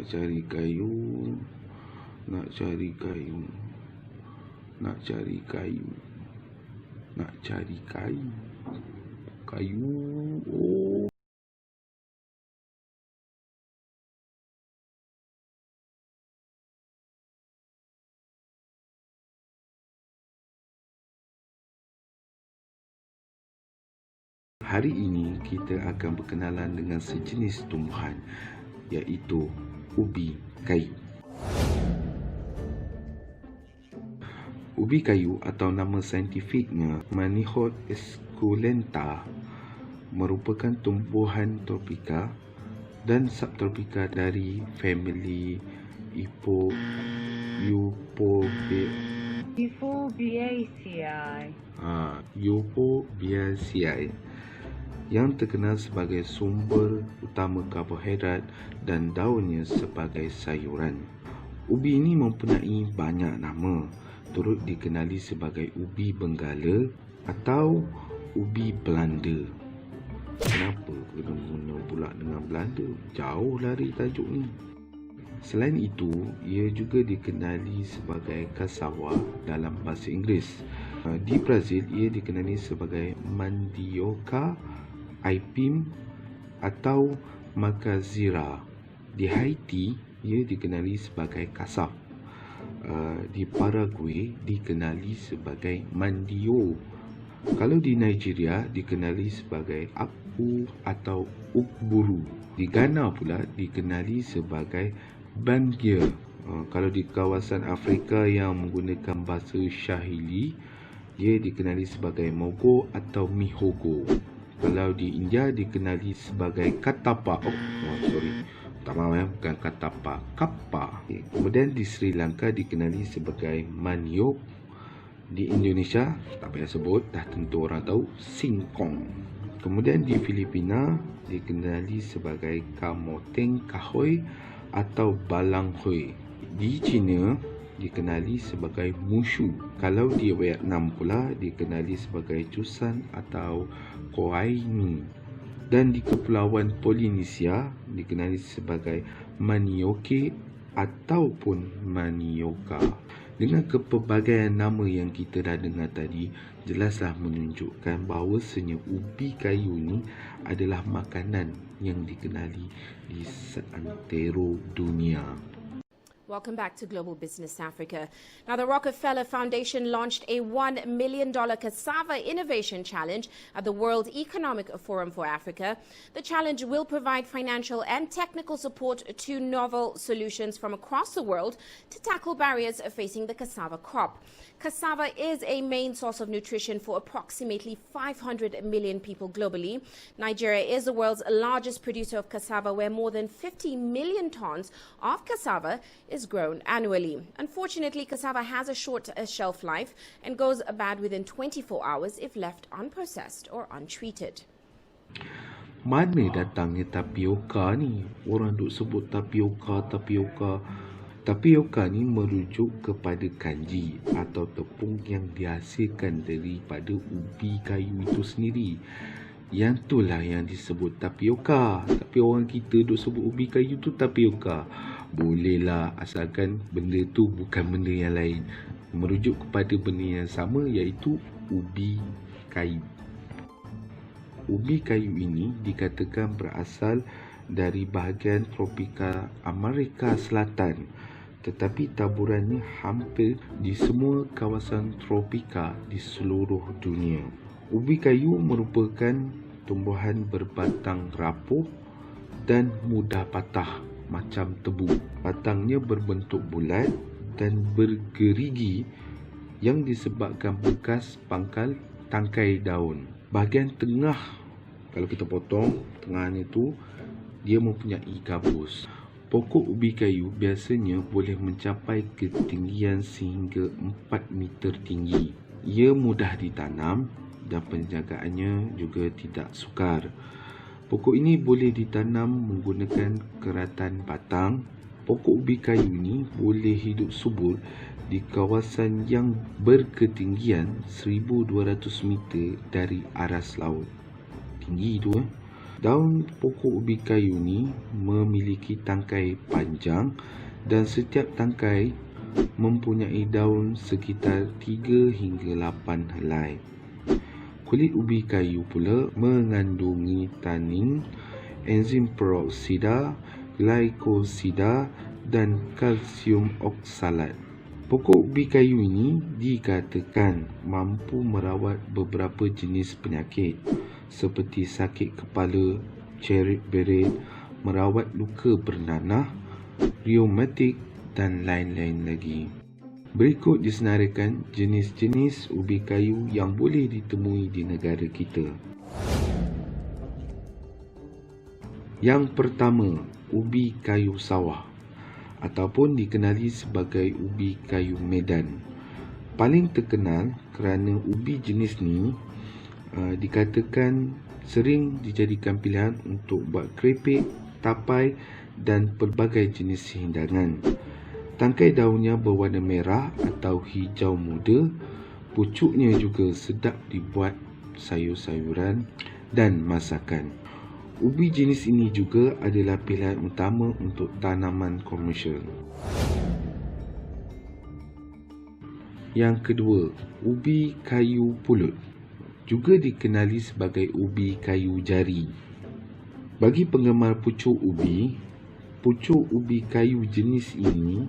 Nak cari kayu, nak cari kayu, nak cari kayu, nak cari kayu, kayu. Oh. Hari ini kita akan berkenalan dengan sejenis tumbuhan, iaitu ubi kayu. Ubi kayu atau nama saintifiknya Manihot esculenta merupakan tumbuhan tropika dan subtropika dari famili Euphorbiaceae yang terkenal sebagai sumber utama karbohidrat dan daunnya sebagai sayuran. Ubi ini mempunyai banyak nama, turut dikenali sebagai ubi Benggala atau ubi Belanda. Kenapa kena guna pula dengan Belanda? Jauh lari tajuk ni. Selain itu, ia juga dikenali sebagai cassava dalam bahasa Inggeris. Di Brazil, ia dikenali sebagai mandioca aipim atau macazira. Di Haiti, ia dikenali sebagai kasaf. Di Paraguay, dikenali sebagai mandio. Kalau di Nigeria, dikenali sebagai akpu atau ukburu. Di Ghana pula, dikenali sebagai bangia. Kalau di kawasan Afrika yang menggunakan bahasa Swahili, dia dikenali sebagai mogo atau mihogo. Kalau di India dikenali sebagai katapa. Bukan katapa, kappa. Kemudian di Sri Lanka dikenali sebagai maniok. Di Indonesia, tak payah sebut, dah tentu orang tahu, singkong. Kemudian di Filipina dikenali sebagai kamoteng kahoy atau balang hui. Di China dikenali sebagai mushu. Kalau di Vietnam pula dikenali sebagai cusan atau koaini. Dan di Kepulauan Polinesia dikenali sebagai manioke ataupun manioka. Dengan kepelbagaian nama yang kita dah dengar tadi, jelaslah menunjukkan bahawasanya ubi kayu ni adalah makanan yang dikenali di seantero dunia. Welcome back to Global Business Africa. Now, the Rockefeller Foundation launched a $1 million Cassava Innovation Challenge at the World Economic Forum for Africa. The challenge will provide financial and technical support to novel solutions from across the world to tackle barriers facing the cassava crop. Cassava is a main source of nutrition for approximately 500 million people globally. Nigeria is the world's largest producer of cassava, where more than 50 million tons of cassava is grown annually. Unfortunately, cassava has a short shelf life and goes bad within 24 hours if left unprocessed or untreated. Mana datangnya tapioka ni? Orang duk sebut tapioka. Tapioka ni merujuk kepada kanji atau tepung yang dihasilkan daripada ubi kayu itu sendiri. Yang itulah yang disebut tapioka. Tapi orang kita duk sebut ubi kayu tu tapioka. Bolehlah, asalkan benda tu bukan benda yang lain. Merujuk kepada benda yang sama, iaitu ubi kayu. Ubi kayu ini dikatakan berasal dari bahagian tropika Amerika Selatan, tetapi taburannya hampir di semua kawasan tropika di seluruh dunia. Ubi kayu merupakan tumbuhan berbatang rapuh dan mudah patah macam tebu. Batangnya berbentuk bulat dan bergerigi yang disebabkan bekas pangkal tangkai daun. Bahagian tengah, kalau kita potong tengahnya tu, dia mempunyai gabus. Pokok ubi kayu biasanya boleh mencapai ketinggian sehingga 4 meter tinggi. Ia mudah ditanam dan penjagaannya juga tidak sukar. Pokok ini boleh ditanam menggunakan keratan batang. Pokok ubi kayu ini boleh hidup subur di kawasan yang berketinggian 1,200 meter dari aras laut. Tinggi tu. Daun pokok ubi kayu ni memiliki tangkai panjang dan setiap tangkai mempunyai daun sekitar 3 hingga 8 helai. Kulit ubi kayu pula mengandungi tanin, enzim peroksida, glikosida dan kalsium oksalat. Pokok ubi kayu ini dikatakan mampu merawat beberapa jenis penyakit seperti sakit kepala, cerebral, merawat luka bernanah, reumatik dan lain-lain lagi. Berikut disenaraikan jenis-jenis ubi kayu yang boleh ditemui di negara kita. Yang pertama, ubi kayu sawah ataupun dikenali sebagai ubi kayu Medan. Paling terkenal kerana ubi jenis ni dikatakan sering dijadikan pilihan untuk buat keripik, tapai dan pelbagai jenis hidangan. Tangkai daunnya berwarna merah atau hijau muda. Pucuknya juga sedap dibuat sayur-sayuran dan masakan. Ubi jenis ini juga adalah pilihan utama untuk tanaman komersial. Yang kedua, ubi kayu pulut, juga dikenali sebagai ubi kayu jari. Bagi penggemar pucuk ubi kayu jenis ini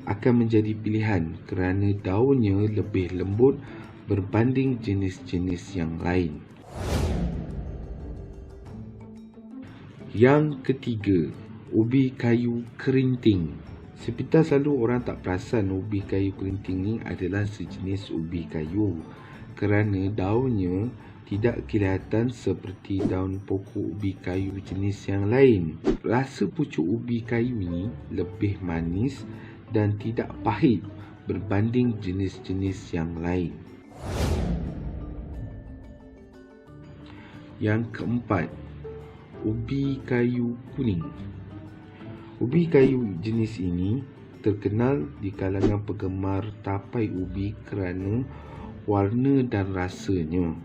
akan menjadi pilihan kerana daunnya lebih lembut berbanding jenis-jenis yang lain. Yang ketiga, ubi kayu kerinting. Sepintas selalu orang tak perasan ubi kayu kerinting ni adalah sejenis ubi kayu kerana daunnya tidak kelihatan seperti daun pokok ubi kayu jenis yang lain. Rasa pucuk ubi kayu ini lebih manis dan tidak pahit berbanding jenis-jenis yang lain. Yang keempat, ubi kayu kuning. Ubi kayu jenis ini terkenal di kalangan penggemar tapai ubi kerana warna dan rasanya.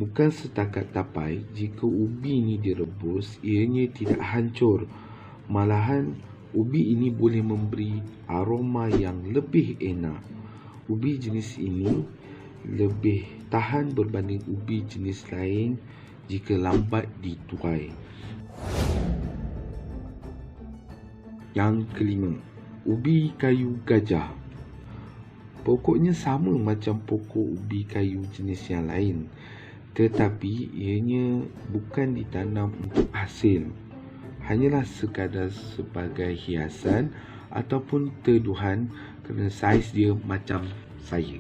Bukan setakat tapai, jika ubi ini direbus, ianya tidak hancur. Malahan, ubi ini boleh memberi aroma yang lebih enak. Ubi jenis ini lebih tahan berbanding ubi jenis lain jika lambat dituai. Yang kelima, ubi kayu gajah. Pokoknya sama macam pokok ubi kayu jenis yang lain, tetapi ianya bukan ditanam untuk hasil. Hanyalah sekadar sebagai hiasan ataupun teduhan kerana saiz dia macam saya.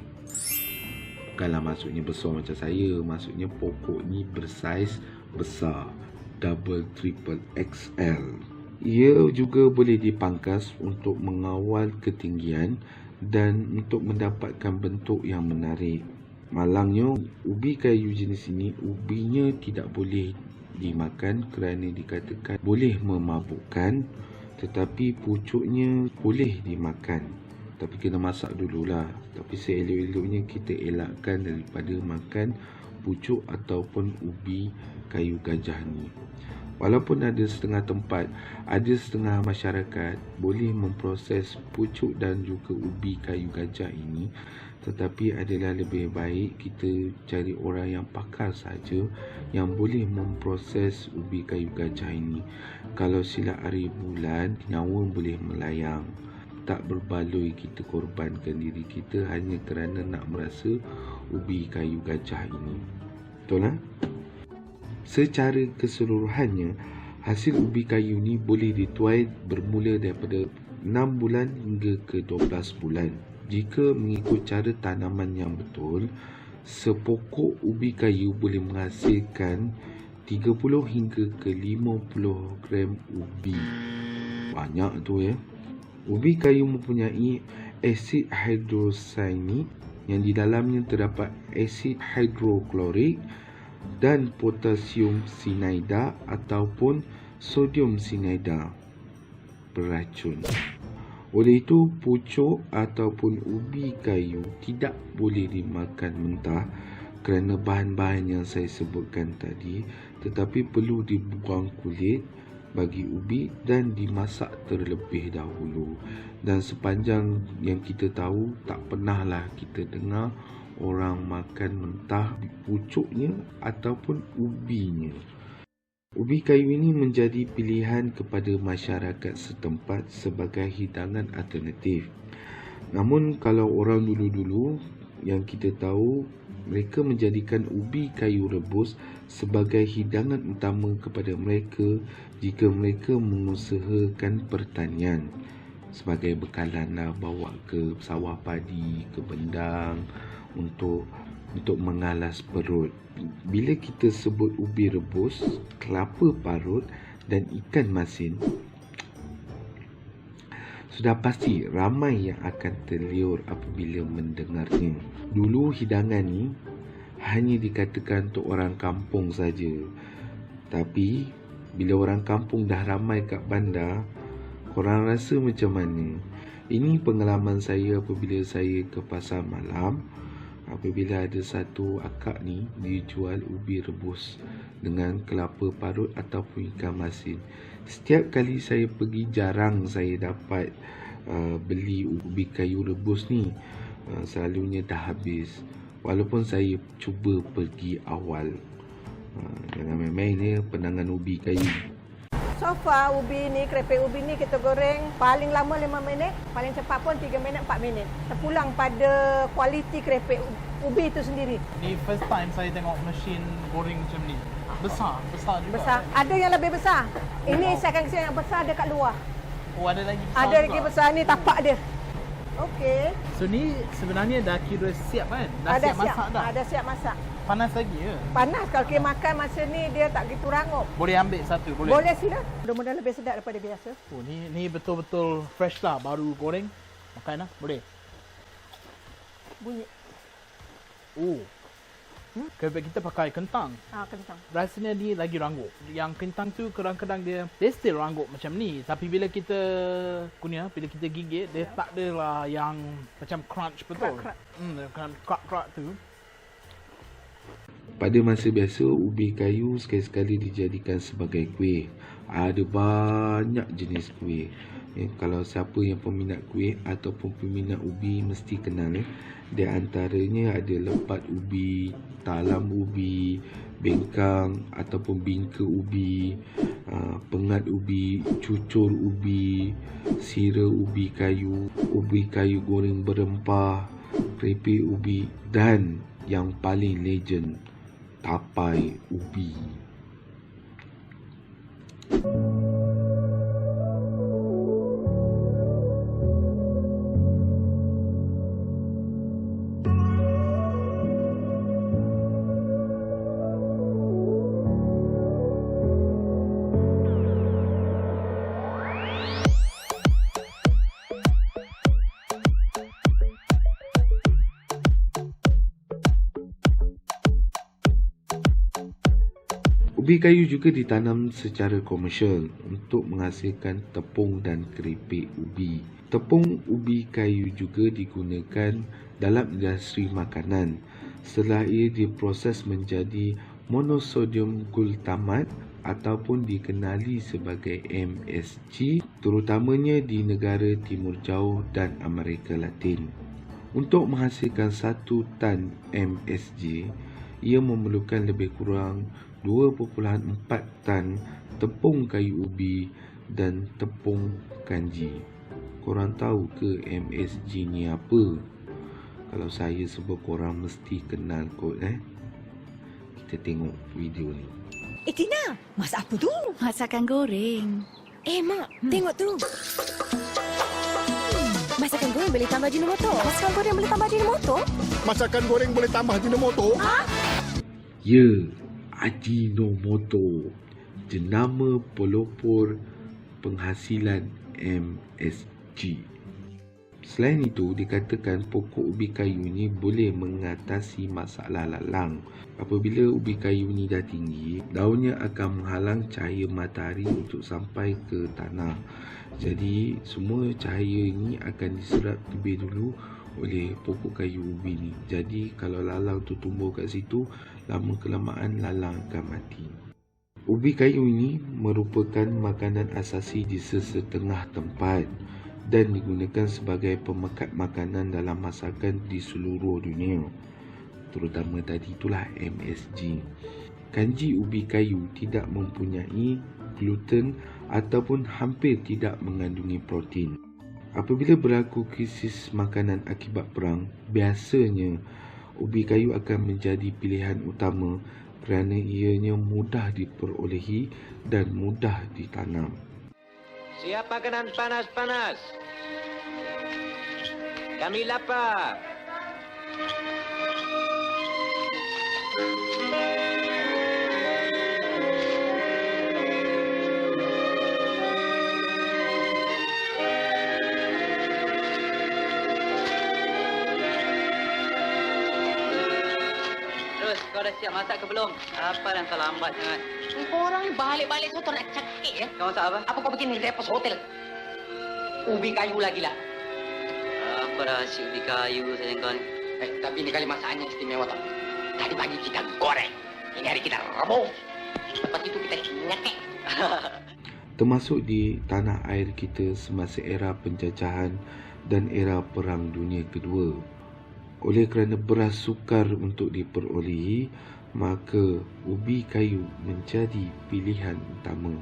Bukanlah maksudnya besar macam saya, maksudnya pokok ni bersaiz besar, double triple XL. Ia juga boleh dipangkas untuk mengawal ketinggian dan untuk mendapatkan bentuk yang menarik. Malangnya, ubi kayu jenis ini, ubinya tidak boleh dimakan kerana dikatakan boleh memabukkan, tetapi pucuknya boleh dimakan. Tapi kena masak dululah. Tapi seelok-eloknya kita elakkan daripada makan pucuk ataupun ubi kayu gajah ni. Walaupun ada setengah tempat, ada setengah masyarakat boleh memproses pucuk dan juga ubi kayu gajah ini, tetapi adalah lebih baik kita cari orang yang pakar saja yang boleh memproses ubi kayu gajah ini. Kalau silap hari bulan, nyawa boleh melayang. Tak berbaloi kita korbankan diri kita hanya kerana nak merasa ubi kayu gajah ini. Betul tak? Secara keseluruhannya, hasil ubi kayu ni boleh dituai bermula daripada 6 bulan hingga ke 12 bulan. Jika mengikut cara tanaman yang betul, sepokok ubi kayu boleh menghasilkan 30 hingga ke 50 gram ubi. Banyak tu ya. Ubi kayu mempunyai asid hidrosianik yang di dalamnya terdapat asid hidroklorik dan potasium sianida ataupun sodium sianida beracun. Oleh itu, pucuk ataupun ubi kayu tidak boleh dimakan mentah kerana bahan-bahan yang saya sebutkan tadi tetapi perlu dibuang kulit bagi ubi dan dimasak terlebih dahulu. Dan sepanjang yang kita tahu, tak pernahlah kita dengar orang makan mentah pucuknya ataupun ubinya. Ubi kayu ini menjadi pilihan kepada masyarakat setempat sebagai hidangan alternatif. Namun kalau orang dulu-dulu yang kita tahu, mereka menjadikan ubi kayu rebus sebagai hidangan utama kepada mereka jika mereka mengusahakan pertanian. Sebagai bekalan lah, bawa ke sawah padi, ke bendang untuk mengalas perut. Bila kita sebut ubi rebus, kelapa parut dan ikan masin, sudah pasti ramai yang akan terliur apabila mendengarnya. Dulu hidangan ni hanya dikatakan untuk orang kampung saja. Tapi bila orang kampung dah ramai kat bandar, korang rasa macam mana? Ini pengalaman saya apabila saya ke pasar malam. Apabila ada satu akak ni, dia jual ubi rebus dengan kelapa parut ataupun ikan masin. Setiap kali saya pergi, jarang saya dapat beli ubi kayu rebus ni. Selalunya dah habis. Walaupun saya cuba pergi awal. Jangan main-main ya, penangan ubi kayu. So far, keripik ubi ni kita goreng paling lama 5 minit, paling cepat pun 3 minit, 4 minit. Terpulang pada kualiti keripik ubi itu sendiri. Ni first time saya tengok mesin goreng macam ni. Besar juga. Besar. Ada yang lebih besar. Ini saya akan kasi yang besar dekat luar. Oh, ada lagi besar Ada juga. lagi besar ni, tapak dia. Okey. So ni sebenarnya dah kira siap kan? Dah siap masak dah? Dah siap masak. Panas lagi ke? Panas kalau kita makan masa ni dia tak gitu rangup. Boleh ambil satu? Boleh sila. Mudah-mudahan lebih sedap daripada biasa. Oh, ni betul-betul fresh lah, baru goreng. Makan lah, boleh? Bunyi. Oh. Keripik kita pakai kentang. Kentang. Rasanya dia lagi ranggup. Yang kentang tu kadang-kadang dia still ranggup macam ni. Tapi bila kita bila kita gigit, dia tak adalah yang macam crunch betul. Crack tu. Pada masa biasa, ubi kayu sekali-sekali dijadikan sebagai kuih. Ada banyak jenis kuih. Kalau siapa yang peminat kuih ataupun peminat ubi mesti kenal. Di antaranya ada lepat ubi, talam ubi, bengkang ataupun bingka ubi, pengat ubi, cucur ubi, sira ubi kayu goreng berempah, keripik ubi dan yang paling legend, tapai ubi. Ubi kayu juga ditanam secara komersial untuk menghasilkan tepung dan keripik ubi. Tepung ubi kayu juga digunakan dalam industri makanan setelah ia diproses menjadi monosodium glutamat ataupun dikenali sebagai MSG, terutamanya di negara Timur Jauh dan Amerika Latin. Untuk menghasilkan 1 tan MSG, ia memerlukan lebih kurang 2.4 tan tepung kayu ubi dan tepung kanji. Korang tahu ke MSG ni apa? Kalau saya sebut korang mesti kenal kot Kita tengok video ni. Tina, masak apa tu? Masakan goreng. Mak, tengok tu. Masakan goreng boleh tambah Ajinomoto. Masakan goreng boleh tambah Ajinomoto? Masakan goreng boleh tambah Ajinomoto? Ya, Ajinomoto, jenama pelopor penghasilan MSG. Selain itu, dikatakan pokok ubi kayu ini boleh mengatasi masalah lalang. Apabila ubi kayu ini dah tinggi, daunnya akan menghalang cahaya matahari untuk sampai ke tanah. Jadi, semua cahaya ini akan diserap terlebih dulu oleh pokok kayu ubi ni. Jadi, kalau lalang tu tumbuh kat situ, lama kelamaan lalang akan mati. Ubi kayu ini merupakan makanan asasi di sesetengah tempat dan digunakan sebagai pemekat makanan dalam masakan di seluruh dunia, terutama tadi itulah MSG. Kanji ubi kayu tidak mempunyai gluten ataupun hampir tidak mengandungi protein. Apabila berlaku krisis makanan akibat perang, biasanya ubi kayu akan menjadi pilihan utama kerana ianya mudah diperolehi dan mudah ditanam. Siap makanan panas-panas. Kami lapar. Kau dah siap masak ke belum? Apa yang terlambat sangat? Korang ni balik-balik soto nak cakik ya? Kau masak apa? Apa kau bikin ni repos hotel? Ubi kayu lagi lah. Apa rahsia ubi kayu sayang kau ni? Tapi ni kali masakannya istimewa tau. Tadi pagi kita goreng. Ini hari kita rebus. Lepas itu kita nyakek. Termasuk di tanah air kita semasa era penjajahan dan era Perang Dunia Kedua. Oleh kerana beras sukar untuk diperolehi, maka ubi kayu menjadi pilihan utama.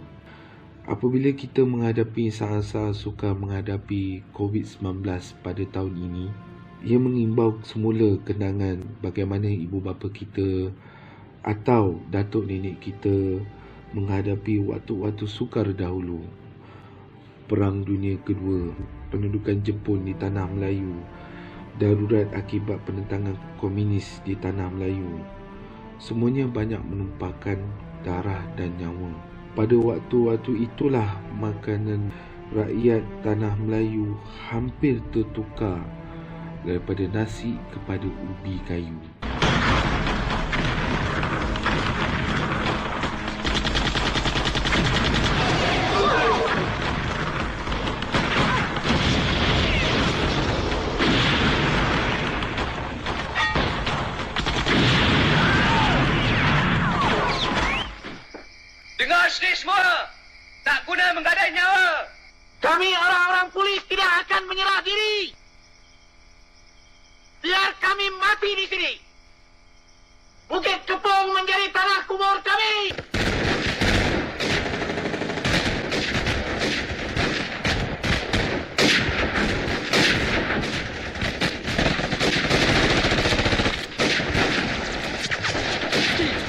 Apabila kita menghadapi saat-saat sukar menghadapi COVID-19 pada tahun ini, ia mengimbau semula kenangan bagaimana ibu bapa kita atau datuk nenek kita menghadapi waktu-waktu sukar dahulu. Perang Dunia Kedua, pendudukan Jepun di tanah Melayu, darurat akibat penentangan komunis di tanah Melayu. Semuanya banyak menumpahkan darah dan nyawa. Pada waktu-waktu itulah makanan rakyat tanah Melayu hampir tertukar daripada nasi kepada ubi kayu. Dengar sini semua. Tak guna menggadai nyawa. Kami orang-orang polis tidak akan menyerah diri. Biar kami mati di sini. Bukit Kepong menjadi tanah kubur kami.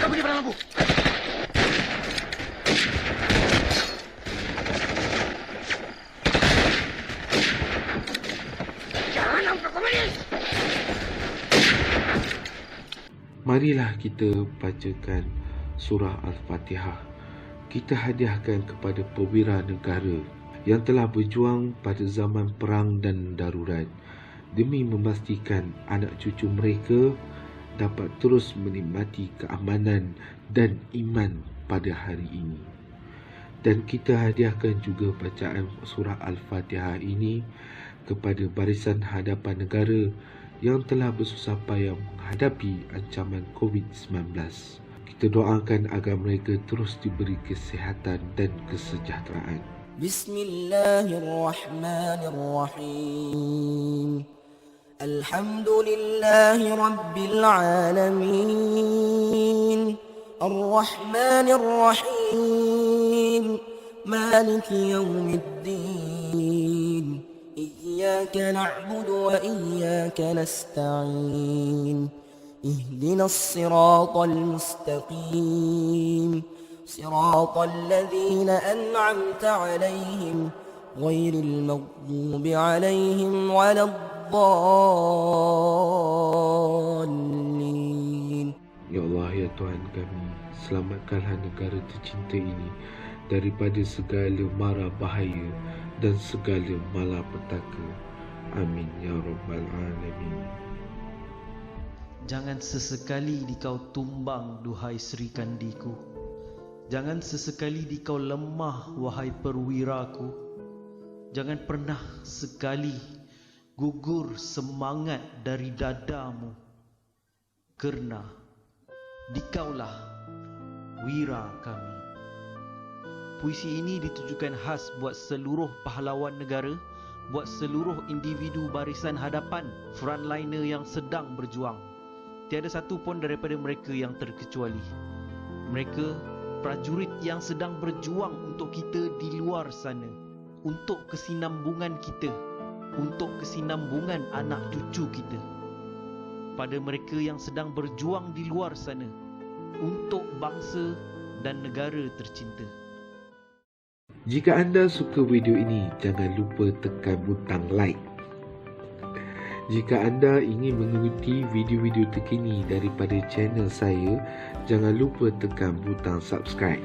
Kau pergi pada lampu. Marilah kita bacakan surah Al-Fatihah. Kita hadiahkan kepada perwira negara yang telah berjuang pada zaman perang dan darurat demi memastikan anak cucu mereka dapat terus menikmati keamanan dan iman pada hari ini. Dan kita hadiahkan juga bacaan surah Al-Fatihah ini kepada barisan hadapan negara yang telah bersusah payah menghadapi ancaman COVID-19. Kita doakan agar mereka terus diberi kesihatan dan kesejahteraan. Bismillahirrahmanirrahim. Alhamdulillahi Rabbil Alamin. Ar-Rahmanir-Rahim. Maliki Yawmiddin. إياك نعبد وإياك نستعين اهدنا الصراط المستقيم صراط الذين أنعمت عليهم غير المغضوب عليهم ولا الضالين. Ya Allah, ya Tuhan kami, selamatkanlah negara tercinta ini daripada segala mara bahaya dan segala malapetaka. Amin ya rabbal alamin. Jangan sesekali dikau tumbang, duhai Sri Kandiku. Jangan sesekali dikau lemah, wahai perwiraku. Jangan pernah sekali gugur semangat dari dadamu, kerana dikaulah wira kami. Puisi ini ditujukan khas buat seluruh pahlawan negara, buat seluruh individu barisan hadapan, frontliner yang sedang berjuang. Tiada satu pun daripada mereka yang terkecuali. Mereka prajurit yang sedang berjuang untuk kita di luar sana, untuk kesinambungan kita, untuk kesinambungan anak cucu kita. Pada mereka yang sedang berjuang di luar sana, untuk bangsa dan negara tercinta. Jika anda suka video ini, jangan lupa tekan butang like. Jika anda ingin mengikuti video-video terkini daripada channel saya, jangan lupa tekan butang subscribe.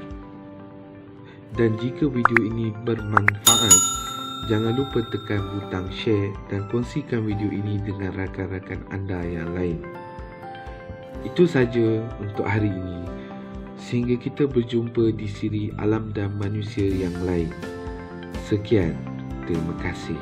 Dan jika video ini bermanfaat, jangan lupa tekan butang share dan kongsikan video ini dengan rakan-rakan anda yang lain. Itu saja untuk hari ini. Sehingga kita berjumpa di siri Alam dan Manusia yang lain. Sekian, terima kasih.